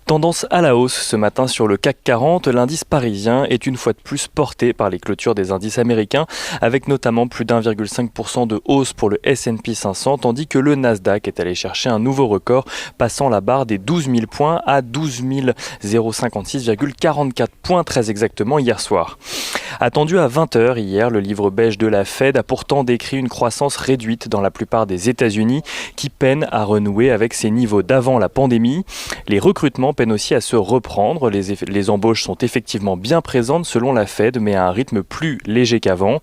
Tendance à la hausse ce matin sur le CAC 40, l'indice parisien est une fois de plus porté par les clôtures des indices américains, avec notamment plus d'1,5% de hausse pour le S&P 500, tandis que le Nasdaq est allé chercher un nouveau record, passant la barre des 12 000 points à 12 056,44 points très exactement hier soir. Attendu à 20h hier, le livre beige de la Fed a pourtant décrit une croissance réduite dans la plupart des États-Unis qui peinent à renouer avec ses niveaux d'avant la pandémie. Les recrutements peinent aussi à se reprendre. Les embauches sont effectivement bien présentes selon la Fed, mais à un rythme plus léger qu'avant.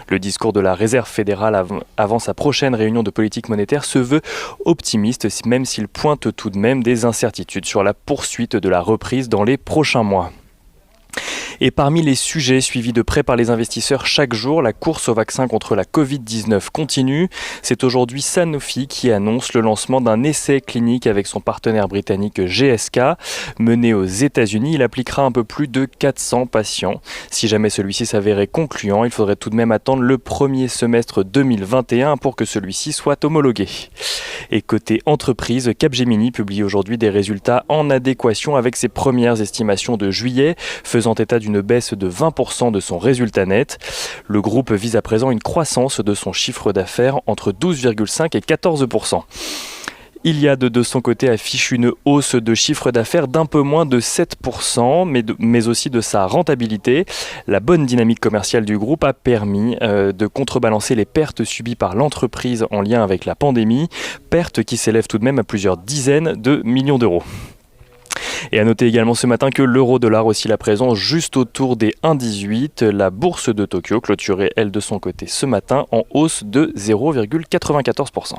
Le discours de la Réserve fédérale avant sa prochaine réunion de politique monétaire se veut optimiste, même s'il pointe tout de même des incertitudes sur la poursuite de la reprise dans les prochains mois. Et parmi les sujets suivis de près par les investisseurs chaque jour, la course au vaccin contre la Covid-19 continue. C'est aujourd'hui Sanofi qui annonce le lancement d'un essai clinique avec son partenaire britannique GSK. Mené aux États-Unis, il appliquera un peu plus de 400 patients. Si jamais celui-ci s'avérait concluant, il faudrait tout de même attendre le premier semestre 2021 pour que celui-ci soit homologué. Et côté entreprise, Capgemini publie aujourd'hui des résultats en adéquation avec ses premières estimations de juillet, faisant état d'une baisse de 20% de son résultat net. Le groupe vise à présent une croissance de son chiffre d'affaires entre 12,5 et 14%. Iliad de son côté affiche une hausse de chiffre d'affaires d'un peu moins de 7%, mais aussi de sa rentabilité. La bonne dynamique commerciale du groupe a permis de contrebalancer les pertes subies par l'entreprise en lien avec la pandémie, pertes qui s'élèvent tout de même à plusieurs dizaines de millions d'euros. Et à noter également ce matin que l'euro-dollar oscille à présent juste autour des 1,18. La bourse de Tokyo clôturait elle de son côté ce matin en hausse de 0,94%.